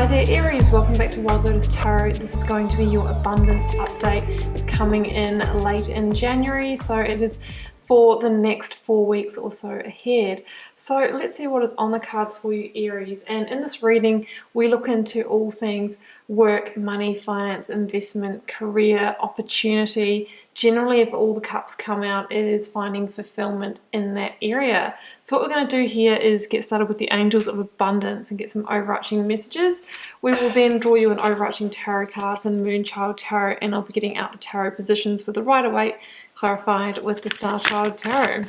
there Aries, welcome back to Wild Lotus Tarot. This is going to be your abundance update. It's coming in late in January, so it is for the next 4 weeks or so ahead. So let's see what is on the cards for you Aries, and in this reading we look into all things work, money, finance, investment, career, opportunity. Generally, if all the cups come out, it is finding fulfillment in that area. So what we're going to do here is get started with the angels of abundance and get some overarching messages. We will then draw you an overarching tarot card from the Moonchild Tarot, and I'll be getting out the tarot positions with the Rider-Waite clarified with the Star Child Tarot.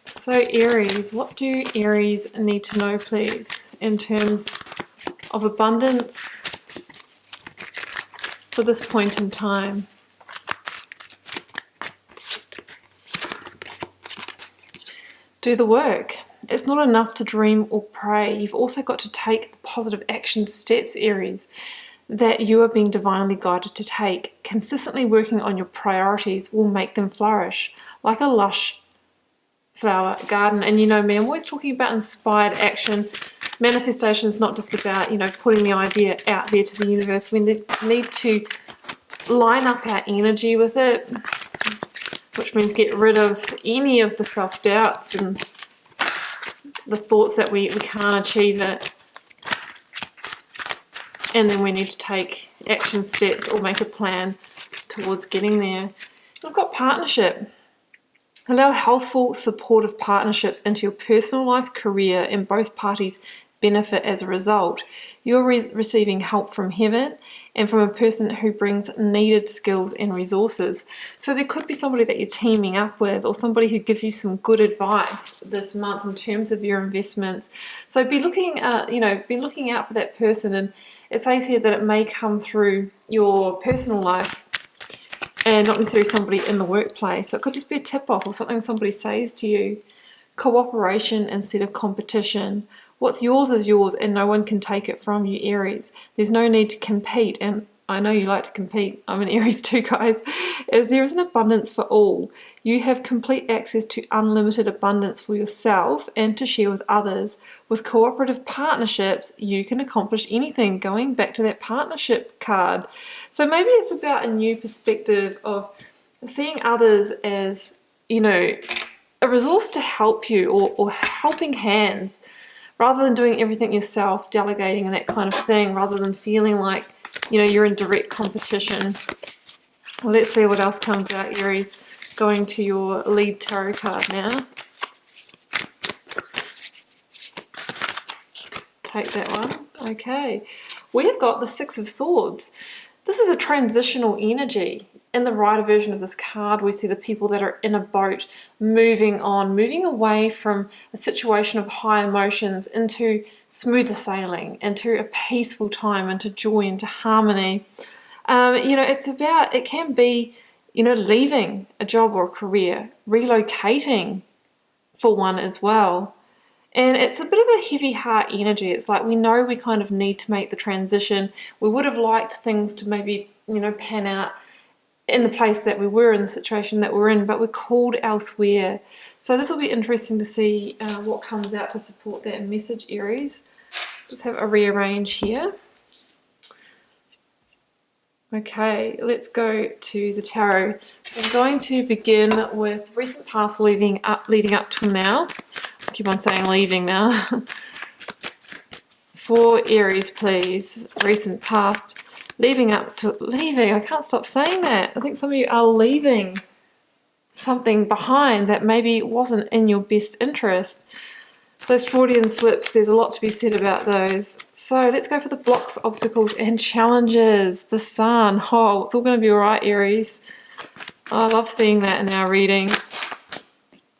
So Aries, what do Aries need to know please in terms of abundance for this point in time? Do the work. It's not enough to dream or pray. You've also got to take the positive action steps, Aries, that you are being divinely guided to take. Consistently working on your priorities will make them flourish like a lush flower garden. And you know me, I'm always talking about inspired action. Manifestation is not just about, you know, putting the idea out there to the universe. We need to line up our energy with it, which means get rid of any of the self-doubts and the thoughts that we can't achieve it. And then we need to take action steps or make a plan towards getting there. We've got partnership. Allow healthful, supportive partnerships into your personal life, career, and both parties benefit as a result. You're receiving help from heaven and from a person who brings needed skills and resources. So there could be somebody that you're teaming up with, or somebody who gives you some good advice this month in terms of your investments. So be looking at, be looking out for that person. And it says here that it may come through your personal life and not necessarily somebody in the workplace. So it could just be a tip-off or something somebody says to you. Cooperation instead of competition. What's yours is yours and no one can take it from you, Aries. There's no need to compete, and I know you like to compete. I'm an Aries too, guys. As there is an abundance for all. You have complete access to unlimited abundance for yourself and to share with others. With cooperative partnerships, you can accomplish anything. Going back to that partnership card. So maybe it's about a new perspective of seeing others as, you know, a resource to help you, or helping hands, rather than doing everything yourself, delegating and that kind of thing, rather than feeling like, you know, you're in direct competition. Well, let's see what else comes out, Aries. Going to your lead tarot card now. Take that one. Okay. We have got the Six of Swords. This is a transitional energy. In the Rider version of this card, we see the people that are in a boat moving on, moving away from a situation of high emotions into smoother sailing, into a peaceful time, into joy, into harmony. It can be, leaving a job or a career, relocating for one as well. And it's a bit of a heavy heart energy. It's like we know we kind of need to make the transition. We would have liked things to maybe, pan out in the place that we were, in the situation that we're in, but we're called elsewhere. So this will be interesting to see what comes out to support that message, Aries. Let's just have a rearrange here. Okay, let's go to the tarot. So I'm going to begin with recent past leading up to now. I keep on saying leaving now. For Aries, please. Recent past. Leaving up to leaving. I can't stop saying that. I think some of you are leaving something behind that maybe wasn't in your best interest. Those Freudian slips, there's a lot to be said about those. So let's go for the blocks, obstacles, and challenges. The Sun. Oh, it's all going to be all right, Aries. I love seeing that in our reading.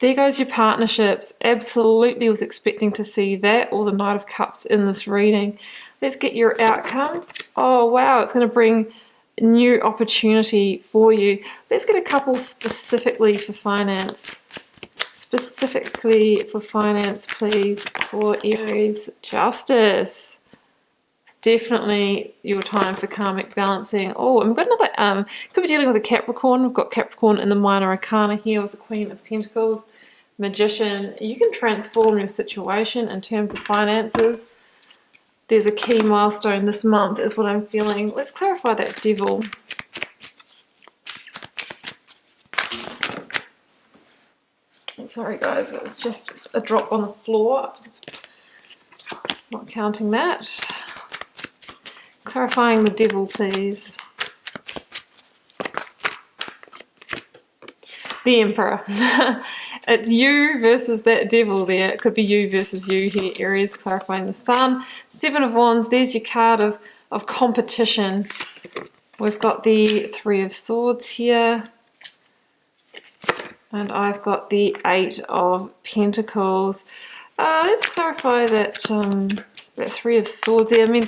There goes your partnerships. Absolutely was expecting to see that, or the Knight of Cups in this reading. Let's get your outcome. Oh, wow, it's going to bring new opportunity for you. Let's get a couple specifically for finance. Specifically for finance, please, for Aries. Justice. It's definitely your time for karmic balancing. Oh, and we've got another, could be dealing with a Capricorn. We've got Capricorn in the minor arcana here with the Queen of Pentacles. Magician. You can transform your situation in terms of finances. there's a key milestone this month is what I'm feeling. Let's clarify that devil. Sorry guys, it was just a drop on the floor. Not counting that. Clarifying the devil, please. The Emperor. It's you versus that devil there. It could be you versus you here, Aries. Clarifying the Sun. Seven of Wands. There's your card of competition. We've got the Three of Swords here. And I've got the Eight of Pentacles. Let's clarify that, that Three of Swords there. I mean,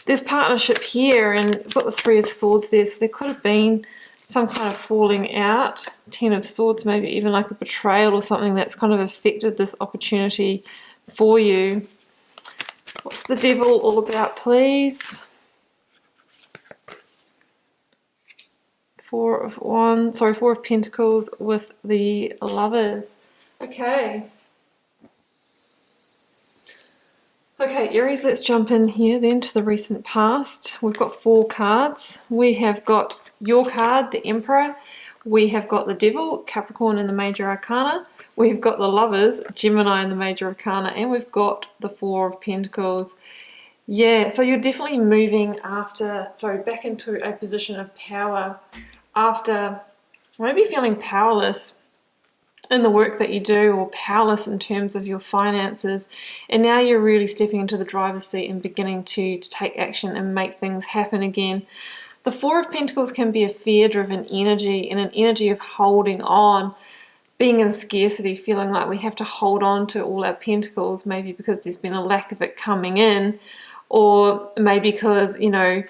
there's partnership here, and we've got the Three of Swords there, so there could have been some kind of falling out. Ten of Swords, maybe even like a betrayal or something that's kind of affected this opportunity for you. What's the devil all about, please? Four of Pentacles with the Lovers. Okay. Okay, Aries, let's jump in here then to the recent past. We've got 4 cards. We have got your card, the Emperor. We have got the Devil, Capricorn in the Major Arcana. We've got the Lovers, Gemini in the Major Arcana. And we've got the Four of Pentacles. Yeah, so you're definitely moving back into a position of power after maybe feeling powerless in the work that you do, or powerless in terms of your finances, and now you're really stepping into the driver's seat and beginning to take action and make things happen again. The Four of Pentacles can be a fear-driven energy, and an energy of holding on, being in scarcity, feeling like we have to hold on to all our pentacles, maybe because there's been a lack of it coming in, or maybe because, you know,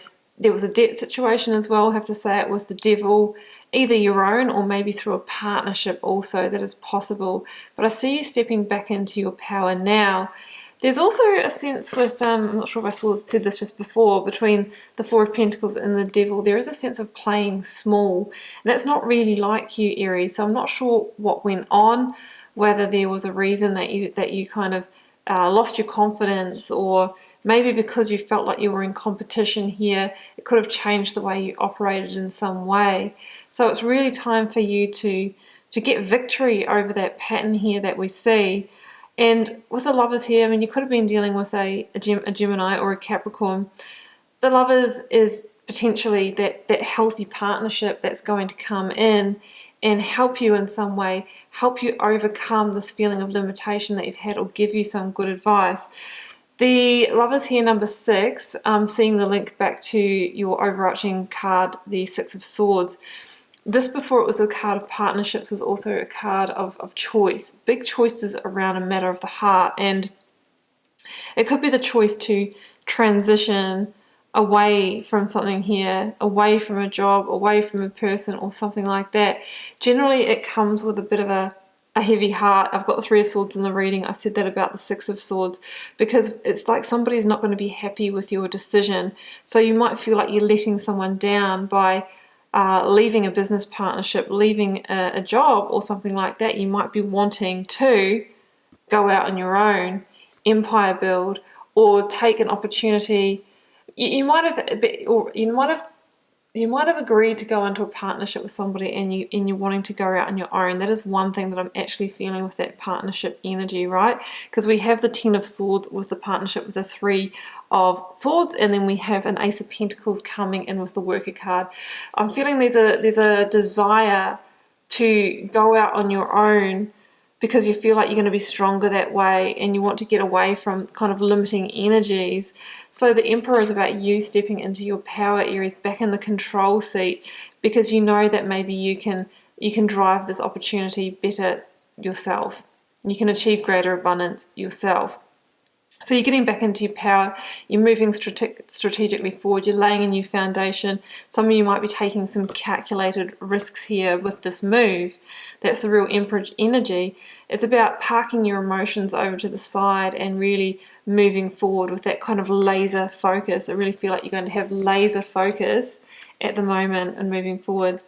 there was a debt situation as well, have to say it, with the Devil, either your own or maybe through a partnership also, that is possible. But I see you stepping back into your power now. There's also a sense with, I'm not sure if I said this just before, between the Four of Pentacles and the Devil, there is a sense of playing small. And that's not really like you, Aries, so I'm not sure what went on, whether there was a reason that you kind of lost your confidence, or maybe because you felt like you were in competition here, it could have changed the way you operated in some way. So it's really time for you to get victory over that pattern here that we see. And with the Lovers here, I mean, you could have been dealing with a Gemini or a Capricorn. The Lovers is potentially that healthy partnership that's going to come in and help you in some way, help you overcome this feeling of limitation that you've had, or give you some good advice. The Lovers here, number 6, seeing the link back to your overarching card, the Six of Swords. This, before it was a card of partnerships, was also a card of choice. Big choices around a matter of the heart. And it could be the choice to transition away from something here, away from a job, away from a person, or something like that. Generally, it comes with a bit of a heavy heart. I've got the Three of Swords in the reading. I said that about the Six of Swords, because it's like somebody's not going to be happy with your decision. So you might feel like you're letting someone down by leaving a business partnership, leaving a job or something like that. You might be wanting to go out on your own, empire build, or take an opportunity. You might have agreed to go into a partnership with somebody, and you're wanting to go out on your own. That is one thing that I'm actually feeling with that partnership energy, right? Because we have the Ten of Swords with the partnership with the Three of Swords, and then we have an Ace of Pentacles coming in with the Worker card. I'm feeling there's a desire to go out on your own, because you feel like you're going to be stronger that way, and you want to get away from kind of limiting energies. So the Emperor is about you stepping into your power, Aries, back in the control seat, because you know that maybe you can drive this opportunity better yourself. You can achieve greater abundance yourself. So you're getting back into your power, you're moving strategically forward, you're laying a new foundation. Some of you might be taking some calculated risks here with this move. That's the real Emperor energy. It's about parking your emotions over to the side and really moving forward with that kind of laser focus. I really feel like you're going to have laser focus at the moment and moving forward.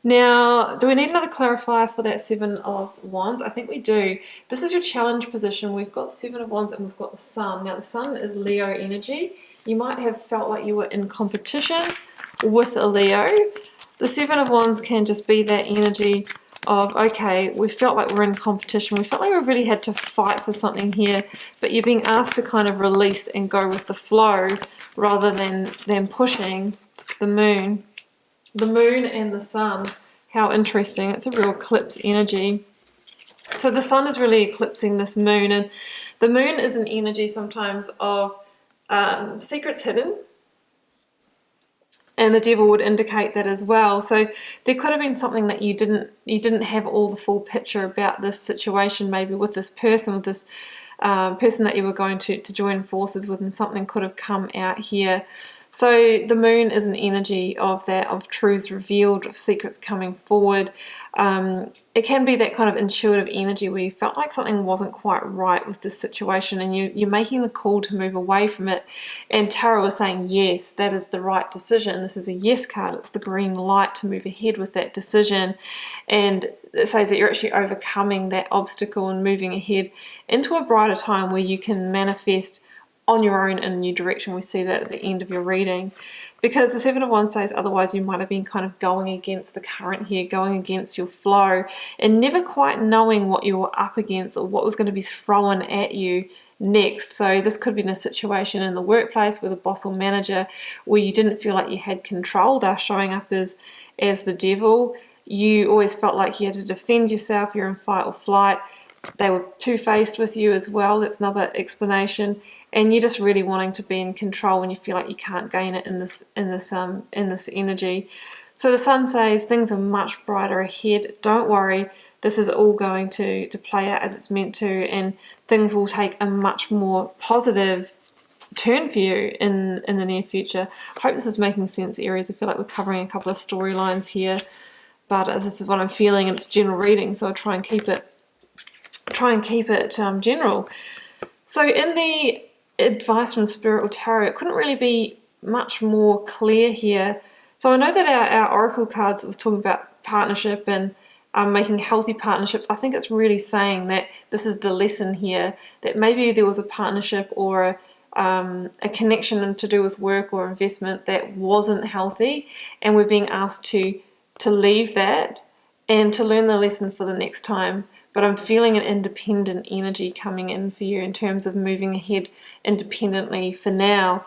Now, do we need another clarifier for that Seven of Wands? I think we do. This is your challenge position. We've got Seven of Wands and we've got the Sun. Now, the Sun is Leo energy. You might have felt like you were in competition with a Leo. The Seven of Wands can just be that energy of, okay, we felt like we're in competition. We felt like we really had to fight for something here, but you're being asked to kind of release and go with the flow rather than pushing. The Moon. The Moon and the Sun. How interesting. It's a real eclipse energy. So the Sun is really eclipsing this Moon, and the Moon is an energy sometimes of secrets hidden, and the Devil would indicate that as well. So there could have been something that you didn't have all the full picture about this situation, maybe with this person that you were going to join forces with, and something could have come out here. So the Moon is an energy of that, of truths revealed, of secrets coming forward. It can be that kind of intuitive energy where you felt like something wasn't quite right with this situation, and you're making the call to move away from it. And Tarot is saying, yes, that is the right decision. This is a yes card. It's the green light to move ahead with that decision. And it says that you're actually overcoming that obstacle and moving ahead into a brighter time where you can manifest on your own in a new direction. We see that at the end of your reading, because the Seven of Wands says otherwise you might have been kind of going against the current here, going against your flow, and never quite knowing what you were up against or what was going to be thrown at you next. So this could be in a situation in the workplace with a boss or manager where you didn't feel like you had control. They're showing up as the Devil. You always felt like you had to defend yourself. You're in fight or flight. They were two-faced with you as well. That's another explanation. And you're just really wanting to be in control when you feel like you can't gain it in this energy. So the Sun says things are much brighter ahead. Don't worry. This is all going to play out as it's meant to, and things will take a much more positive turn for you in the near future. I hope this is making sense, Aries. I feel like we're covering a couple of storylines here, but this is what I'm feeling, and it's general reading, so I'll try and keep it general. So in the advice from Spirit or Tarot, it couldn't really be much more clear here. So I know that our oracle cards was talking about partnership and making healthy partnerships. I think it's really saying that this is the lesson here, that maybe there was a partnership or a connection to do with work or investment that wasn't healthy, and we're being asked to leave that and to learn the lesson for the next time. But I'm feeling an independent energy coming in for you in terms of moving ahead independently for now.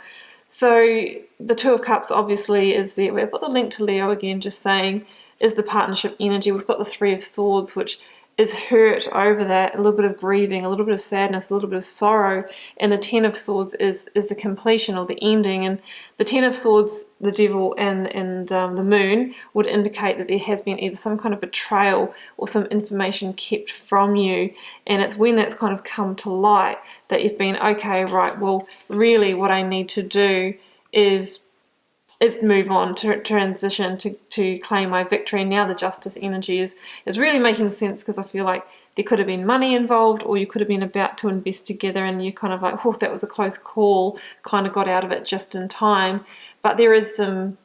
So the Two of Cups obviously is there. We've got the link to Leo again, just saying, is the partnership energy. We've got the Three of Swords, which is hurt over that, a little bit of grieving, a little bit of sadness, a little bit of sorrow. And the Ten of Swords is the completion or the ending. And the Ten of Swords, the Devil and the Moon would indicate that there has been either some kind of betrayal or some information kept from you. And it's when that's kind of come to light that you've been, okay, right, well, really what I need to do is move on, to transition, to claim my victory. And now the Justice energy is really making sense, because I feel like there could have been money involved, or you could have been about to invest together and you kind of like, oh, that was a close call, kind of got out of it just in time. But there is some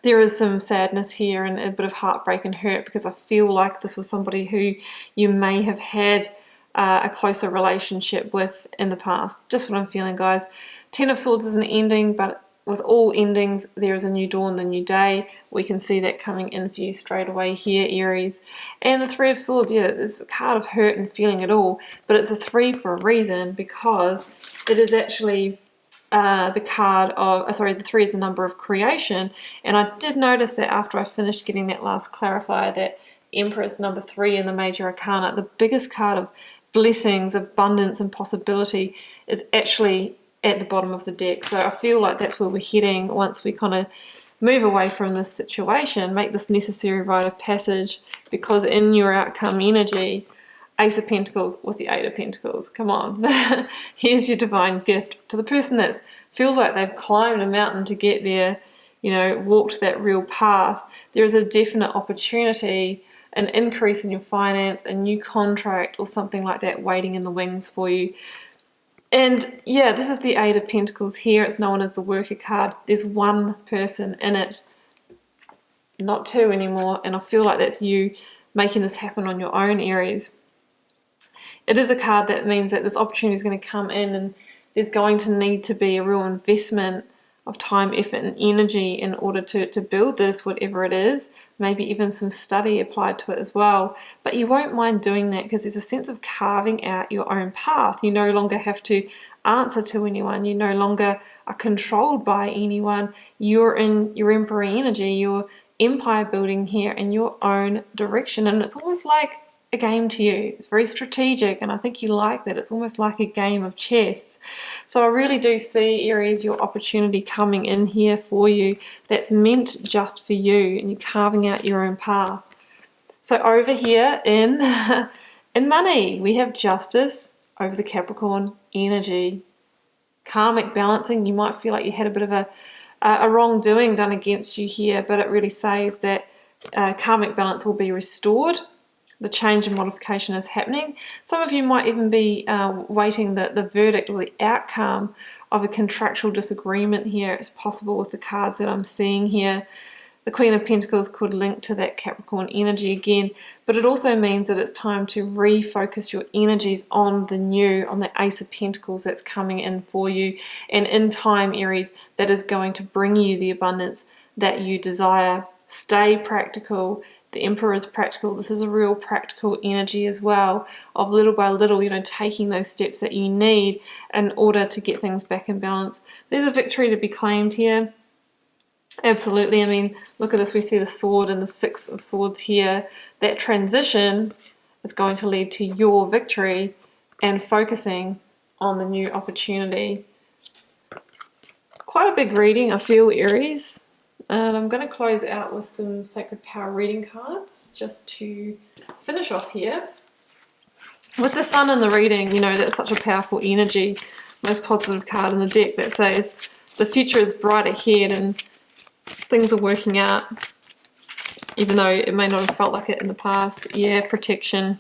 sadness here and a bit of heartbreak and hurt, because I feel like this was somebody who you may have had a closer relationship with in the past. Just what I'm feeling, guys. Ten of Swords is an ending, but with all endings, there is a new dawn, the new day. We can see that coming in for you straight away here, Aries. And the Three of Swords, yeah, it's a card of hurt and feeling it all, but it's a 3 for a reason, because it is actually the card of, the 3 is the number of creation. And I did notice that after I finished getting that last clarifier, that Empress, number 3 in the Major Arcana, the biggest card of blessings, abundance, and possibility, is actually at the bottom of the deck. So I feel like that's where we're heading once we kind of move away from this situation, make this necessary rite of passage, because in your outcome energy, Ace of Pentacles with the Eight of Pentacles, come on. Here's your divine gift to the person that feels like they've climbed a mountain to get there, walked that real path. There is a definite opportunity, an increase in your finance, a new contract or something like that waiting in the wings for you. And yeah, this is the Eight of Pentacles here. It's known as the Worker card. There's one person in it not to anymore. And I feel like that's you making this happen on your own, Aries. It is a card that means that this opportunity is going to come in, and there's going to need to be a real investment of time, effort, and energy in order to build this, whatever it is. Maybe even some study applied to it as well. But you won't mind doing that because there's a sense of carving out your own path. You no longer have to answer to anyone. You no longer are controlled by anyone. You're in your emperor energy. You're empire building here in your own direction. And it's almost like a game to you. It's very strategic, and I think you like that. It's almost like a game of chess. So I really do see, Aries, your opportunity coming in here for you that's meant just for you, and you're carving out your own path. So over here in money, we have justice over the Capricorn energy. Karmic balancing. You might feel like you had a bit of a wrongdoing done against you here, but it really says that karmic balance will be restored. The change and modification is happening. Some of you might even be waiting the verdict or the outcome of a contractual disagreement here. It's possible with the cards that I'm seeing here. The Queen of Pentacles could link to that Capricorn energy again, but it also means that it's time to refocus your energies on the new, on the Ace of Pentacles that's coming in for you. And in time, Aries, that is going to bring you the abundance that you desire. Stay practical. The Emperor is practical. This is a real practical energy as well, of little by little, taking those steps that you need in order to get things back in balance. There's a victory to be claimed here. Absolutely. I mean, look at this. We see the sword and the Six of Swords here. That transition is going to lead to your victory and focusing on the new opportunity. Quite a big reading, I feel, Aries. And I'm going to close out with some Sacred Power reading cards just to finish off here. With the Sun in the reading, that's such a powerful energy. Most positive card in the deck that says the future is bright ahead and things are working out, even though it may not have felt like it in the past. Yeah, protection.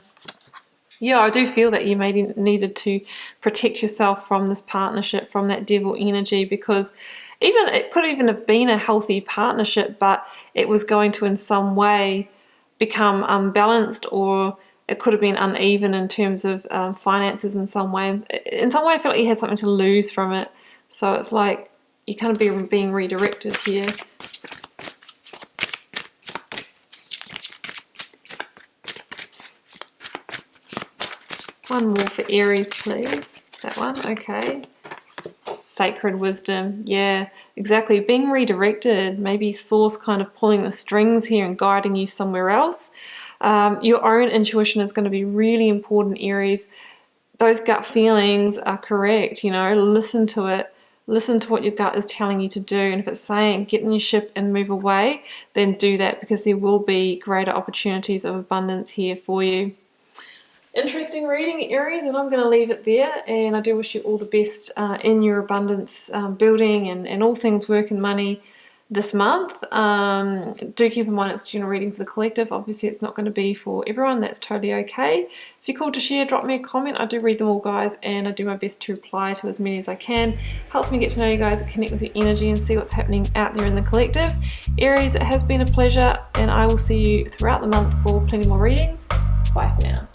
Yeah, I do feel that you may needed to protect yourself from this partnership, from that devil energy, because it could even have been a healthy partnership, but it was going to in some way become unbalanced, or it could have been uneven in terms of finances in some way. In some way I feel like you had something to lose from it. So it's like you kind of being redirected here. One more for Aries, please. That one, okay. Sacred wisdom, yeah, exactly. Being redirected, maybe source kind of pulling the strings here and guiding you somewhere else. Your own intuition is going to be really important, Aries. Those gut feelings are correct, listen to it. Listen to what your gut is telling you to do, and if it's saying get in your ship and move away, then do that, because there will be greater opportunities of abundance here for you. Interesting reading, Aries, and I'm going to leave it there. And I do wish you all the best in your abundance building and all things work and money this month. Do keep in mind it's a general reading for the collective. Obviously, it's not going to be for everyone. That's totally okay. If you're called to share, drop me a comment. I do read them all, guys, and I do my best to reply to as many as I can. Helps me get to know you guys, connect with your energy, and see what's happening out there in the collective. Aries, it has been a pleasure, and I will see you throughout the month for plenty more readings. Bye for now.